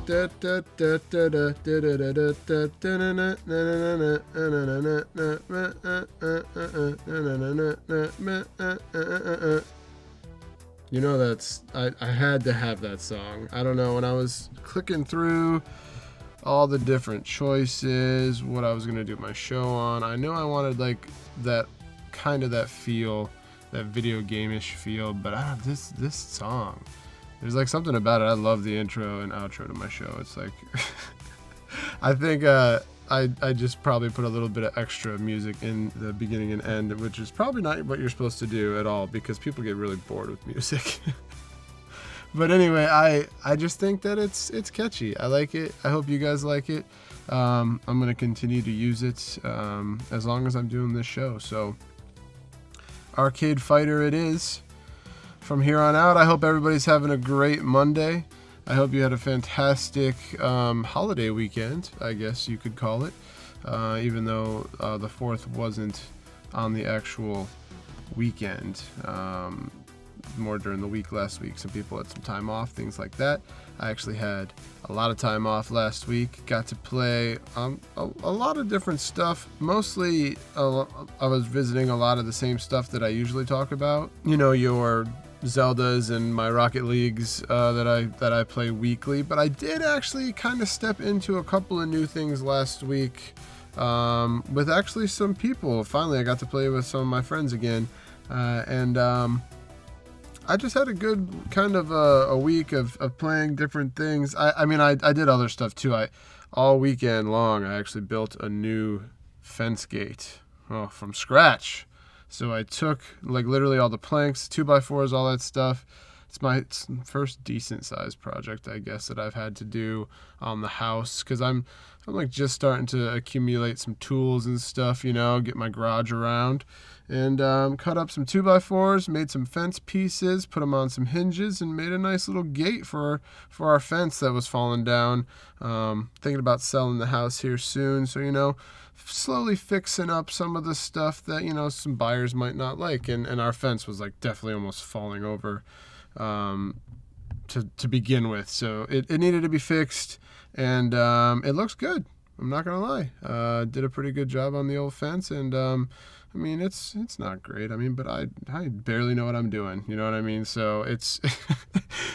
You know, I had to have that song. I don't know, when I was clicking through all the different choices, what I was going to do my show on, I knew I wanted like that kind of that feel, that video game-ish feel, but this song, there's like something about it. I love the intro and outro to my show. It's like I think I just probably put a little bit of extra music in the beginning and end, which is probably not what you're supposed to do at all, because people get really bored with music. But anyway, I just think that it's catchy. I like it. I hope you guys like it. I'm going to continue to use it as long as I'm doing this show. So Arcade Fighter it is. From here on out, I hope everybody's having a great Monday. I hope you had a fantastic holiday weekend, I guess you could call it, even though the 4th wasn't on the actual weekend. More during the week last week. Some people had some time off, things like that. I actually had a lot of time off last week. Got to play a lot of different stuff. Mostly, I was visiting a lot of the same stuff that I usually talk about. You know, your Zeldas and my Rocket Leagues that I play weekly. But I did actually kind of step into a couple of new things last week with actually some people. Finally, I got to play with some of my friends again, and I just had a good kind of a week of playing different things. I mean, I did other stuff too. All weekend long, I actually built a new fence gate from scratch. So I took like literally all the planks, 2x4s, all that stuff. It's my first decent sized project, I guess, that I've had to do on the house, because I'm like just starting to accumulate some tools and stuff, you know, get my garage around, and cut up some 2x4s, made some fence pieces, put them on some hinges, and made a nice little gate for our fence that was falling down. Thinking about selling the house here soon, so, you know, slowly fixing up some of the stuff that, you know, some buyers might not like, and our fence was like definitely almost falling over to begin with, so it needed to be fixed, and it looks good. I'm not gonna lie. Did a pretty good job on the old fence, and I mean, it's not great. I mean, but I barely know what I'm doing. You know what I mean? So it's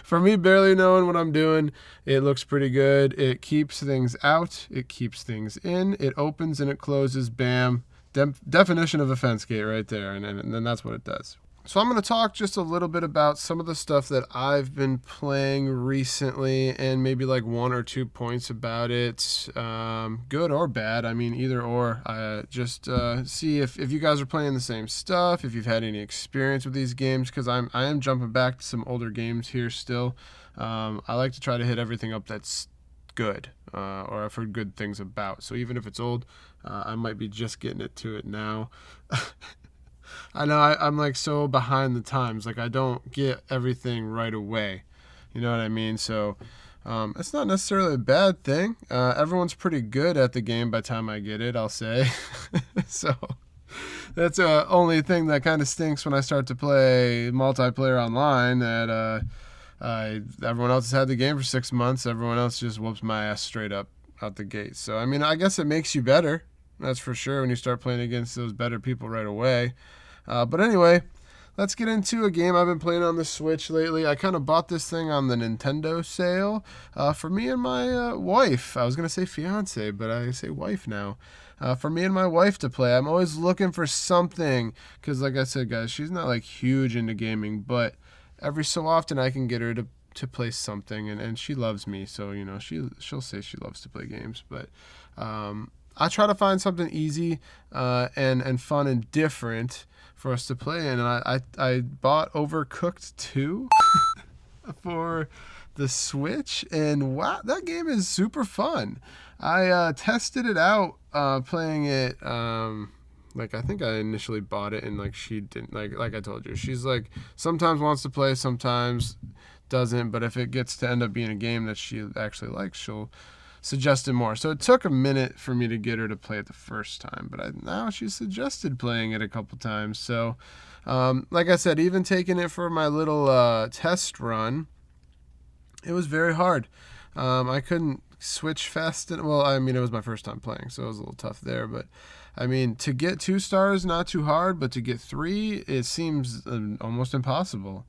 for me, barely knowing what I'm doing, it looks pretty good. It keeps things out. It keeps things in. It opens and it closes. Bam. Definition of a fence gate right there, and then that's what it does. So I'm going to talk just a little bit about some of the stuff that I've been playing recently, and maybe like 1 or 2 points about it, good or bad. I mean, either or. Just see if you guys are playing the same stuff, if you've had any experience with these games, because I am jumping back to some older games here still. I like to try to hit everything up that's good, or I've heard good things about. So even if it's old, I might be just getting to it now. I know I'm like so behind the times. Like, I don't get everything right away. You know what I mean? So it's not necessarily a bad thing. Everyone's pretty good at the game by the time I get it, I'll say. So that's the only thing that kind of stinks when I start to play multiplayer online, that everyone else has had the game for 6 months. Everyone else just whoops my ass straight up out the gate. So, I mean, I guess it makes you better. That's for sure, when you start playing against those better people right away. But anyway, let's get into a game I've been playing on the Switch lately. I kind of bought this thing on the Nintendo sale for me and my wife. I was going to say fiance, but I say wife now. For me and my wife to play. I'm always looking for something, because like I said, guys, she's not like huge into gaming, but every so often I can get her to play something, and she loves me, so, you know, she'll say she loves to play games, but I try to find something easy and fun and different for us to play in, and I bought Overcooked 2 for the Switch, and wow, that game is super fun. I tested it out playing it. Like, I think I initially bought it, and like she didn't, like I told you, she's like sometimes wants to play, sometimes doesn't, but if it gets to end up being a game that she actually likes, she'll suggest it more. So it took a minute for me to get her to play it the first time, but now she suggested playing it a couple times. So like I said, even taking it for my little test run, it was very hard. I couldn't switch fast. Well, I mean, it was my first time playing, so it was a little tough there. But I mean, to get 2 stars, not too hard, but to get 3, it seems almost impossible.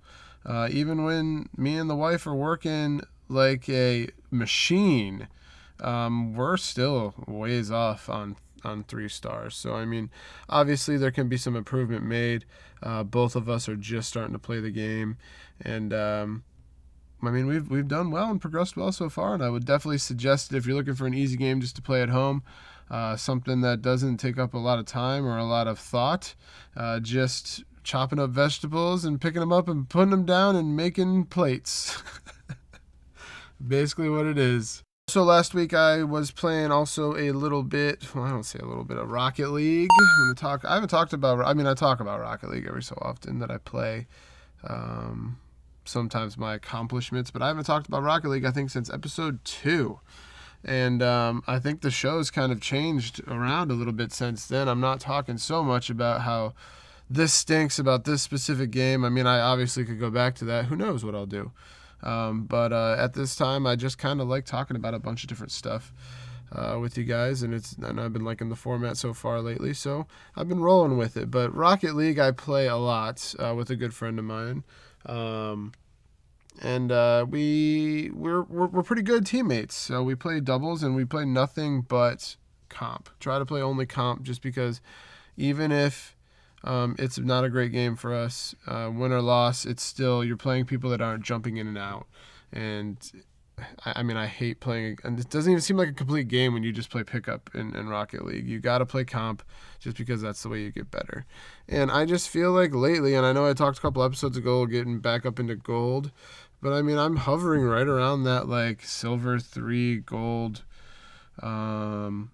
Even when me and the wife are working like a machine, we're still ways off on 3 stars. So I mean, obviously there can be some improvement made. Both of us are just starting to play the game, and I mean, we've done well and progressed well so far, and I would definitely suggest it if you're looking for an easy game just to play at home, something that doesn't take up a lot of time or a lot of thought, just chopping up vegetables and picking them up and putting them down and making plates. Basically what it is. So last week I was playing also a little bit, well, I don't say a little bit, of Rocket League. I haven't talked about, I mean, I talk about Rocket League every so often that I play. Sometimes my accomplishments, but I haven't talked about Rocket League, I think, since episode 2. And I think the show's kind of changed around a little bit since then. I'm not talking so much about how this stinks about this specific game. I mean, I obviously could go back to that. Who knows what I'll do? But at this time, I just kind of like talking about a bunch of different stuff with you guys, and I've been liking the format so far lately, so I've been rolling with it. But Rocket League, I play a lot with a good friend of mine. And we're pretty good teammates. So we play doubles and we play nothing but comp. Try to play only comp, just because even if it's not a great game for us, win or loss, it's still, you're playing people that aren't jumping in and out. And I mean, I hate playing, and it doesn't even seem like a complete game when you just play pickup in Rocket League. You got to play comp, just because that's the way you get better. And I just feel like lately, and I know I talked a couple episodes ago getting back up into gold, but I mean, I'm hovering right around that like silver 3, gold 1,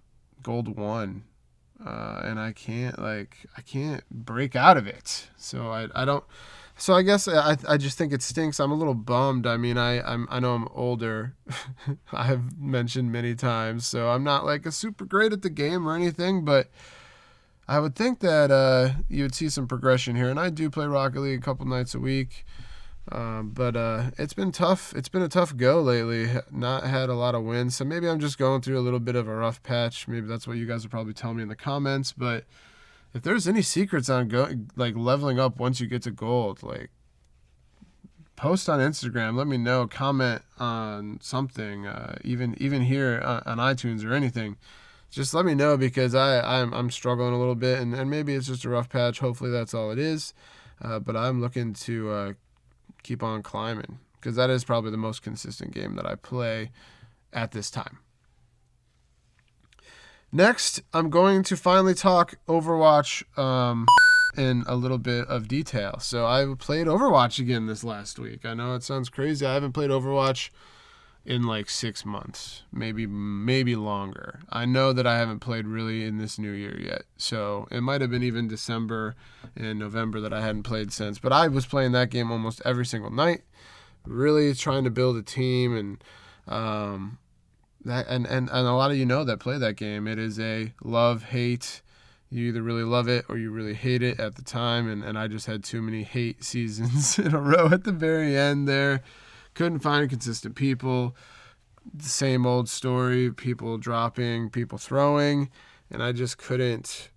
and I can't break out of it. So I don't. So I guess I just think it stinks. I'm a little bummed. I mean, I know I'm older. I have mentioned many times, so I'm not like a super great at the game or anything, but I would think that you would see some progression here. And I do play Rocket League a couple nights a week, but it's been tough. It's been a tough go lately. Not had a lot of wins, so maybe I'm just going through a little bit of a rough patch. Maybe that's what you guys will probably tell me in the comments, but if there's any secrets on leveling up once you get to gold, like, post on Instagram, let me know, comment on something, even here on iTunes or anything. Just let me know, because I'm struggling a little bit, and maybe it's just a rough patch. Hopefully that's all it is. But I'm looking to keep on climbing, because that is probably the most consistent game that I play at this time. Next, I'm going to finally talk Overwatch in a little bit of detail. So I played Overwatch again this last week. I know it sounds crazy. I haven't played Overwatch in like 6 months, maybe longer. I know that I haven't played really in this new year yet. So it might have been even December and November that I hadn't played since. But I was playing that game almost every single night, really trying to build a team, and and a lot of you know that play that game. It is a love-hate. You either really love it or you really hate it at the time, and I just had too many hate seasons in a row at the very end there. Couldn't find consistent people. The same old story, people dropping, people throwing, and I just couldn't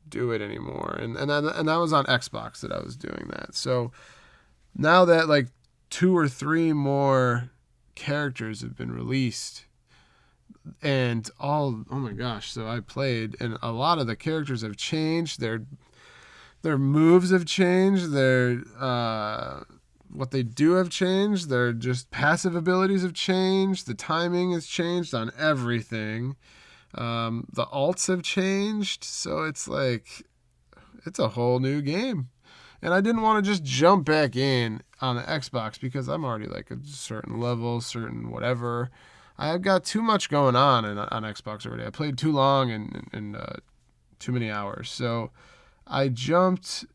do it anymore. And that was on Xbox that I was doing that. So now that like 2 or 3 more characters have been released, and oh my gosh, so I played, and a lot of the characters have changed. Their moves have changed. Their what they do have changed. Their just passive abilities have changed. The timing has changed on everything. The alts have changed. So it's like, it's a whole new game. And I didn't want to just jump back in on the Xbox, because I'm already like a certain level, certain whatever. I've got too much going on Xbox already. I played too long and too many hours. So I jumped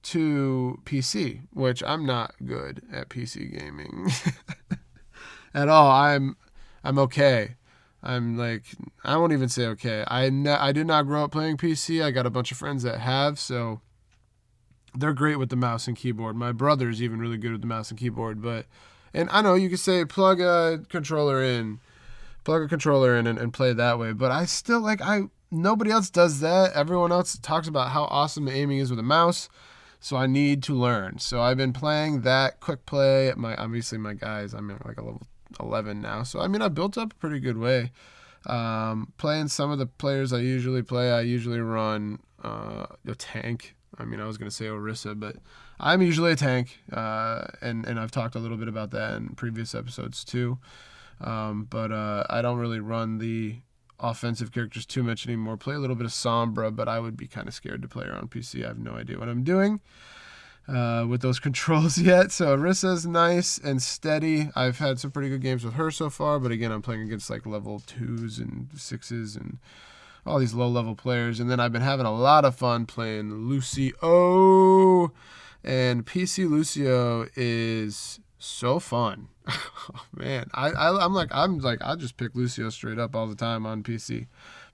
to PC, which I'm not good at PC gaming at all. I'm okay. I'm like, I won't even say okay. I did not grow up playing PC. I got a bunch of friends that have, so they're great with the mouse and keyboard. My brother's even really good with the mouse and keyboard, but And I know you could say plug a controller in and play that way, but I still nobody else does that. Everyone else talks about how awesome the aiming is with a mouse, so I need to learn. So I've been playing that quick play. Obviously my guys, I'm at like a level 11 now, so I mean I built up a pretty good way. Playing some of the players I usually play, I usually run a tank. I mean, I was going to say Orisa, but I'm usually a tank, and I've talked a little bit about that in previous episodes too. But I don't really run the offensive characters too much anymore. Play a little bit of Sombra, but I would be kind of scared to play her on PC. I have no idea what I'm doing with those controls yet. So Orisa's nice and steady. I've had some pretty good games with her so far, but again, I'm playing against like level 2s and 6s and all these low-level players. And then I've been having a lot of fun playing Lucio. And PC Lucio is so fun. Oh, man, I'm like I just pick Lucio straight up all the time on PC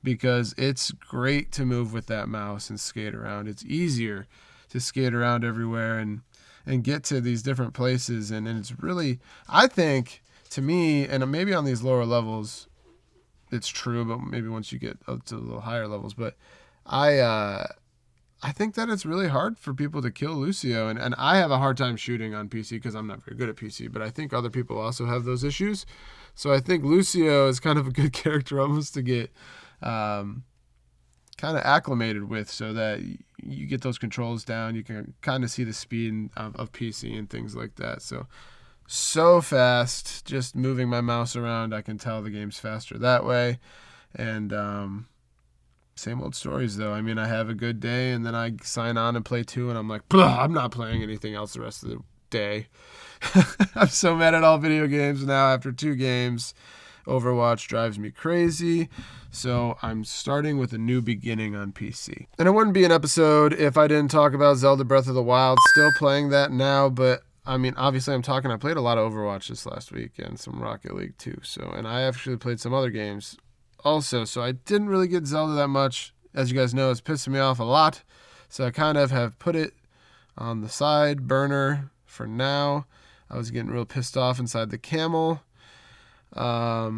because it's great to move with that mouse and skate around. It's easier to skate around everywhere and get to these different places, and it's really, I think, to me, and maybe on these lower levels it's true, but maybe once you get up to a little higher levels, but I think that it's really hard for people to kill Lucio, and I have a hard time shooting on PC because I'm not very good at PC, but I think other people also have those issues. So I think Lucio is kind of a good character almost to get kind of acclimated with, so that you get those controls down, you can kind of see the speed of PC and things like that. So fast, just moving my mouse around, I can tell the game's faster that way. And same old stories, though. I mean, I have a good day, and then I sign on and play 2, and I'm like, I'm not playing anything else the rest of the day. I'm so mad at all video games now after 2 games. Overwatch drives me crazy, so I'm starting with a new beginning on PC. And it wouldn't be an episode if I didn't talk about Zelda Breath of the Wild. Still playing that now, but I mean, obviously I played a lot of Overwatch this last week and some Rocket League too. And I actually played some other games also, so I didn't really get Zelda that much. As you guys know, it's pissing me off a lot, so I kind of have put it on the side burner for now. I was getting real pissed off inside the camel. I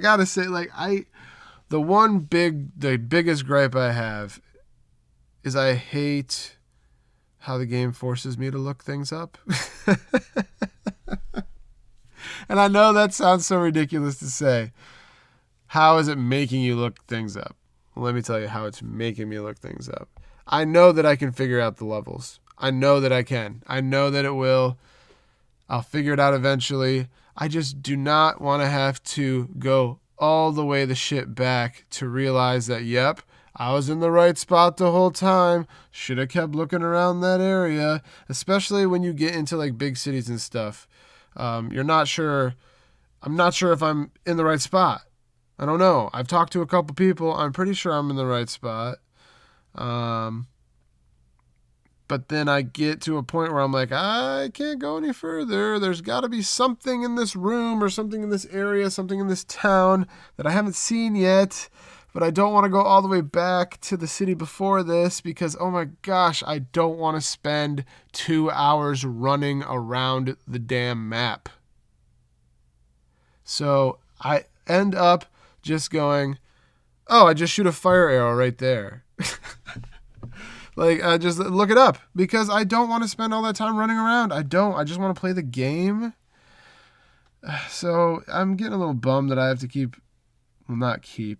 gotta say, the biggest gripe I have is I hate how the game forces me to look things up. And I know that sounds so ridiculous to say. How is it making you look things up? Well, let me tell you how it's making me look things up. I know that I can figure out the levels. I know that I can. I know that it will. I'll figure it out eventually. I just do not want to have to go all the way the shit back to realize that, yep, I was in the right spot the whole time. Should have kept looking around that area, especially when you get into like big cities and stuff. You're not sure. I'm not sure if I'm in the right spot. I don't know. I've talked to a couple people. I'm pretty sure I'm in the right spot. But then I get to a point where I'm like, I can't go any further. There's got to be something in this room or something in this area, something in this town that I haven't seen yet. But I don't want to go all the way back to the city before this because, oh my gosh, I don't want to spend 2 hours running around the damn map. So I end up just going, oh, I just shoot a fire arrow right there. Just look it up because I don't want to spend all that time running around. I just want to play the game. So I'm getting a little bummed that I have to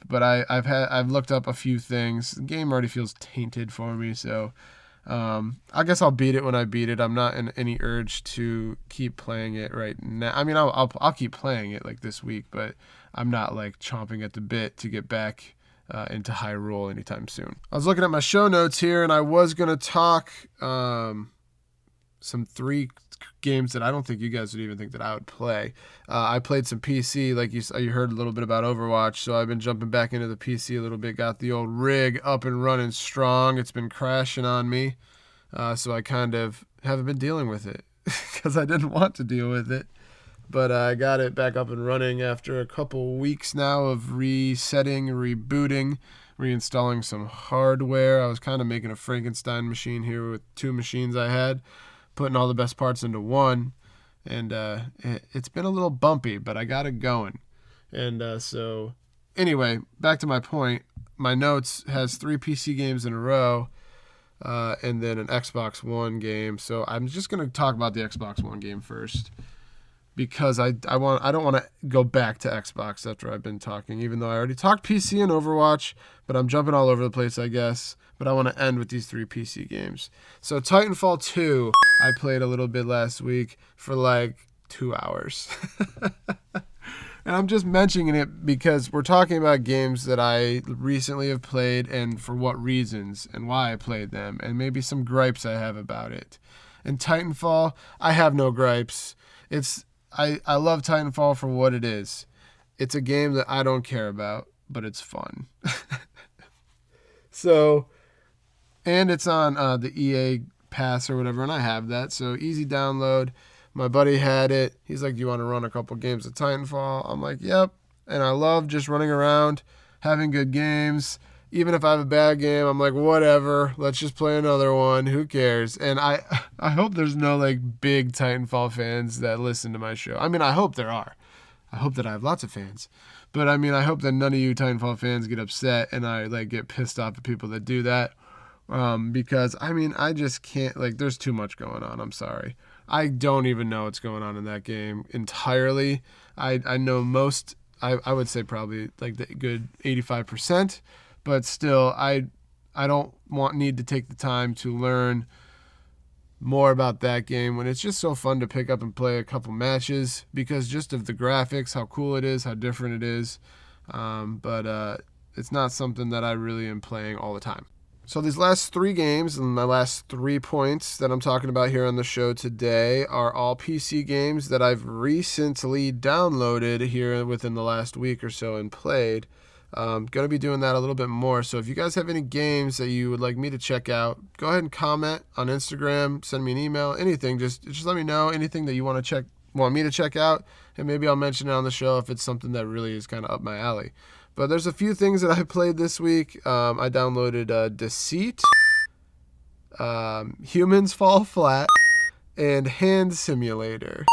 but I've looked up a few things. The game already feels tainted for me, so I guess I'll beat it when I beat it. I'm not in any urge to keep playing it right now. I mean, I'll keep playing it like this week, but I'm not like chomping at the bit to get back into Hyrule anytime soon. I was looking at my show notes here, and I was going to talk some 3 games that I don't think you guys would even think that I would play. I played some PC, like you heard a little bit about Overwatch, so I've been jumping back into the PC a little bit, got the old rig up and running strong. It's been crashing on me, so I kind of haven't been dealing with it because I didn't want to deal with it. But I got it back up and running after a couple weeks now of resetting, rebooting, reinstalling some hardware. I was kind of making a Frankenstein machine here with 2 machines I had, putting all the best parts into one, and it's been a little bumpy, but I got it going. And so anyway, back to my point. My notes has 3 PC games in a row, and then an Xbox One game. So I'm just going to talk about the Xbox One game first, because I don't want to go back to Xbox after I've been talking, even though I already talked PC and Overwatch, but I'm jumping all over the place, I guess. But I want to end with these 3 PC games. So Titanfall 2, I played a little bit last week for like 2 hours. And I'm just mentioning it because we're talking about games that I recently have played and for what reasons and why I played them, and maybe some gripes I have about it. And Titanfall, I have no gripes. I love Titanfall for what it is. It's a game that I don't care about, but it's fun. So, and it's on the EA Pass or whatever, and I have that, so easy download. My buddy had it. He's like, do you want to run a couple games of Titanfall? I'm like, yep. And I love just running around, having good games. Even if I have a bad game, I'm like, whatever. Let's just play another one. Who cares? And I hope there's no like big Titanfall fans that listen to my show. I mean, I hope there are. I hope that I have lots of fans. But I mean, I hope that none of you Titanfall fans get upset and I like get pissed off at people that do that. Because I mean, I just can't, like, there's too much going on. I'm sorry. I don't even know what's going on in that game entirely. I know most, I would say probably like the good 85%, but still I don't need to take the time to learn more about that game when it's just so fun to pick up and play a couple matches because just of the graphics, how cool it is, how different it is. But it's not something that I really am playing all the time. So these last 3 games and my last 3 points that I'm talking about here on the show today are all PC games that I've recently downloaded here within the last week or so and played. Going to be doing that a little bit more. So if you guys have any games that you would like me to check out, go ahead and comment on Instagram, send me an email, anything. Just let me know anything that you want me to check out, and maybe I'll mention it on the show if it's something that really is kind of up my alley. But there's a few things that I played this week. I downloaded Deceit, Humans Fall Flat, and Hand Simulator.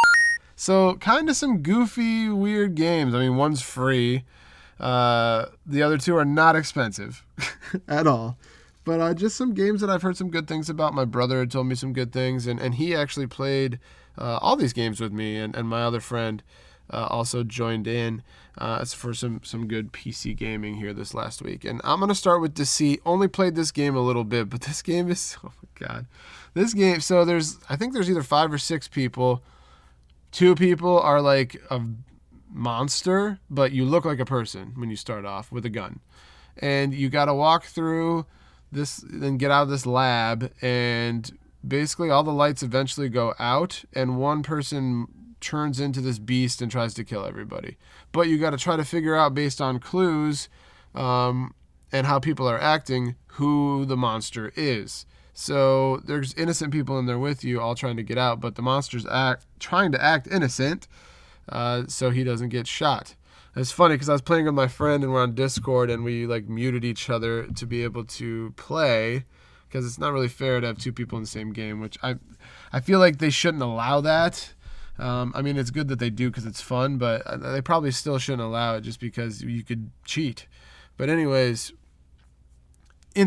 So kind of some goofy, weird games. I mean, one's free. The other 2 are not expensive at all. But just some games that I've heard some good things about. My brother had told me some good things, and he actually played all these games with me, and my other friend also joined in for some good PC gaming here this last week. And I'm going to start with Deceit. Only played this game a little bit, but this game is, oh my God. This game, so I think there's either 5 or 6 people. 2 people are like a monster, but you look like a person when you start off with a gun. And you got to walk through this, then get out of this lab, and basically all the lights eventually go out, and one person turns into this beast and tries to kill everybody. But you got to try to figure out, based on clues and how people are acting, who the monster is. So there's innocent people in there with you all trying to get out, but the monster's trying to act innocent so he doesn't get shot. It's funny because I was playing with my friend and we're on Discord and we like muted each other to be able to play, because it's not really fair to have 2 people in the same game, which I feel like they shouldn't allow that. I mean, it's good that they do because it's fun, but they probably still shouldn't allow it just because you could cheat. But anyways,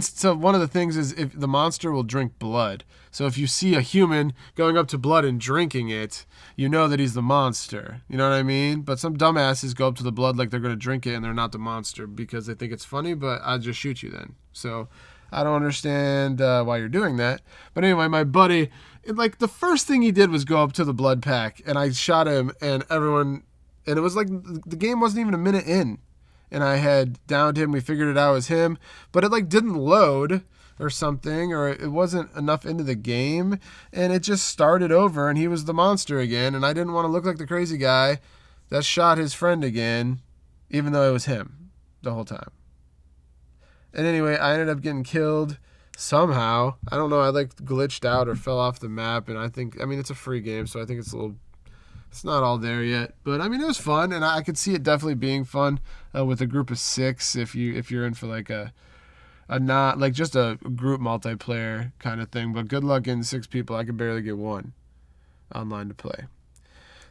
so one of the things is if the monster will drink blood. So if you see a human going up to blood and drinking it, you know that he's the monster. You know what I mean? But some dumbasses go up to the blood like they're going to drink it and they're not the monster because they think it's funny, but I'll just shoot you then. So I don't understand why you're doing that. But anyway, my buddy, like the first thing he did was go up to the blood pack, and I shot him, and it was like the game wasn't even a minute in, and I had downed him. We figured it out as him, but it like didn't load or something, or it wasn't enough into the game, and it just started over, and he was the monster again, and I didn't want to look like the crazy guy that shot his friend again, even though it was him the whole time. And anyway, I ended up getting killed somehow. I don't know. I like glitched out or fell off the map. And I mean, it's a free game, so I think it's not all there yet. But I mean, it was fun, and I could see it definitely being fun with a group of 6 if you're in for like a not like just a group multiplayer kind of thing. But good luck getting 6 people. I could barely get 1 online to play.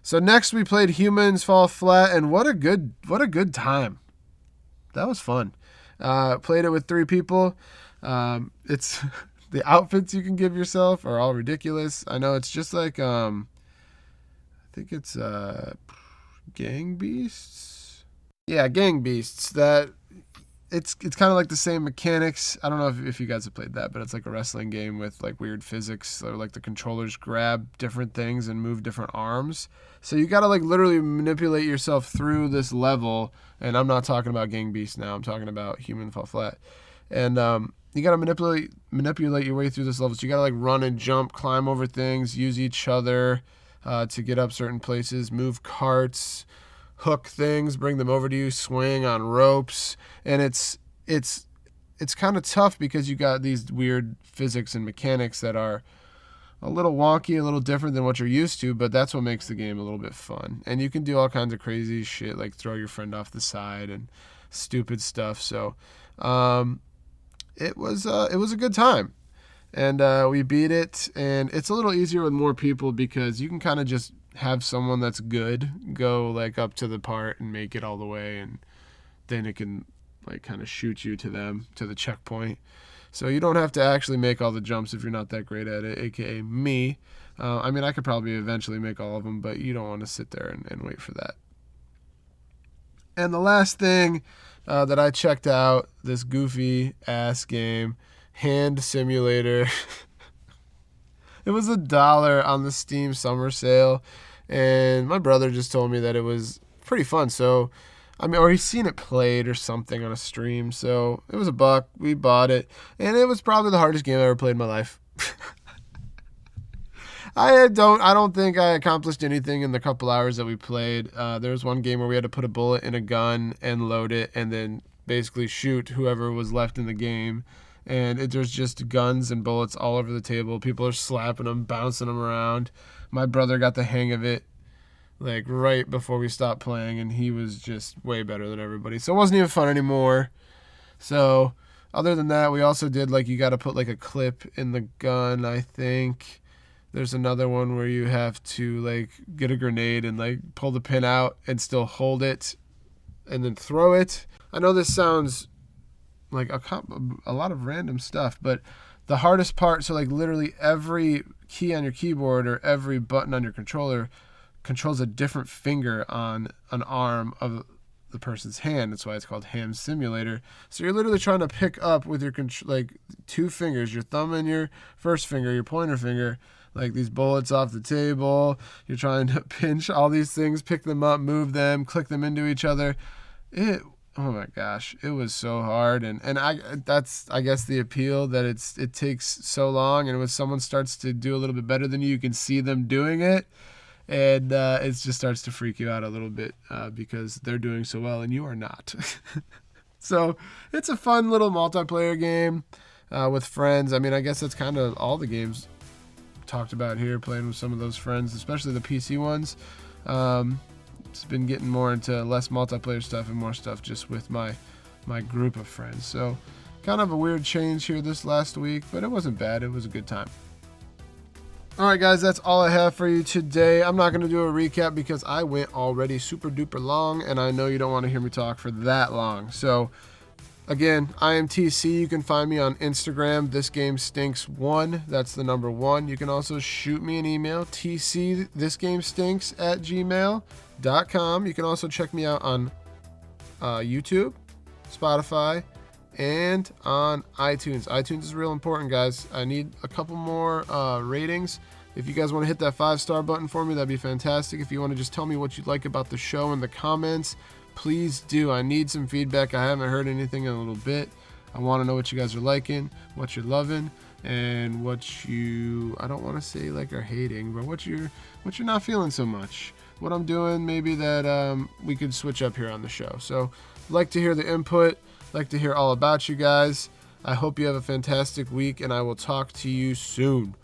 So next we played Humans Fall Flat, and what a good time. That was fun. Played it with 3 people. It's the outfits you can give yourself are all ridiculous. I know it's just like I think it's Gang Beasts. Yeah, Gang Beasts. That it's kind of like the same mechanics. I don't know if you guys have played that, but it's like a wrestling game with like weird physics. Or like the controllers grab different things and move different arms. So you got to like literally manipulate yourself through this level. And I'm not talking about Gang Beasts now. I'm talking about Human Fall Flat. And you got to manipulate your way through this level. So you got to like run and jump, climb over things, use each other to get up certain places, move carts, hook things, bring them over to you, swing on ropes. And it's kind of tough because you got these weird physics and mechanics that are a little wonky, a little different than what you're used to, but that's what makes the game a little bit fun. And you can do all kinds of crazy shit, like throw your friend off the side and stupid stuff. So it was a good time. And we beat it, and it's a little easier with more people because you can kind of just have someone that's good go like up to the part and make it all the way, and then it can like kind of shoot you to the checkpoint. So you don't have to actually make all the jumps if you're not that great at it, aka me. I mean, I could probably eventually make all of them, but you don't want to sit there and wait for that. And the last thing that I checked out, this goofy ass game, Hand Simulator. It was $1 on the Steam summer sale, and my brother just told me that it was pretty fun. So, I mean, or he's seen it played or something on a stream. So it was $1. We bought it, and it was probably the hardest game I ever played in my life. I don't think I accomplished anything in the couple hours that we played. There was one game where we had to put a bullet in a gun and load it, and then basically shoot whoever was left in the game. And there's just guns and bullets all over the table. People are slapping them, bouncing them around. My brother got the hang of it like right before we stopped playing, and he was just way better than everybody. So it wasn't even fun anymore. So other than that, we also did like you got to put like a clip in the gun, I think. There's another one where you have to like get a grenade and like pull the pin out and still hold it and then throw it. I know this sounds like a lot of random stuff, but the hardest part, so like literally every key on your keyboard or every button on your controller controls a different finger on an arm of the person's hand. That's why it's called Hand Simulator. So you're literally trying to pick up with your like 2 fingers, your thumb and your first finger, your pointer finger, like these bullets off the table. You're trying to pinch all these things, pick them up, move them, click them into each other. Oh my gosh, it was so hard, and that's I guess the appeal that it takes so long, and when someone starts to do a little bit better than you can see them doing it, and it just starts to freak you out a little bit because they're doing so well and you are not. So it's a fun little multiplayer game with friends. I mean, I guess that's kind of all the games talked about here, playing with some of those friends, especially the PC ones. It's been getting more into less multiplayer stuff and more stuff just with my group of friends. So kind of a weird change here this last week, but it wasn't bad. It was a good time. All right, guys, that's all I have for you today. I'm not going to do a recap because I went already super duper long, and I know you don't want to hear me talk for that long. So again, I am TC. You can find me on Instagram, thisgamestinks1. That's the number 1. You can also shoot me an email, tcthisgamestinks@gmail.com. You can also check me out on YouTube, Spotify, and on iTunes. iTunes is real important, guys. I need a couple more ratings. If you guys want to hit that 5-star button for me, that'd be fantastic. If you want to just tell me what you like about the show in the comments, please do. I need some feedback. I haven't heard anything in a little bit. I want to know what you guys are liking, what you're loving, and what you, I don't want to say like are hating, but what you're not feeling so much. What I'm doing maybe that we could switch up here on the show. So like to hear the input, like to hear all about you guys. I hope you have a fantastic week, and I will talk to you soon.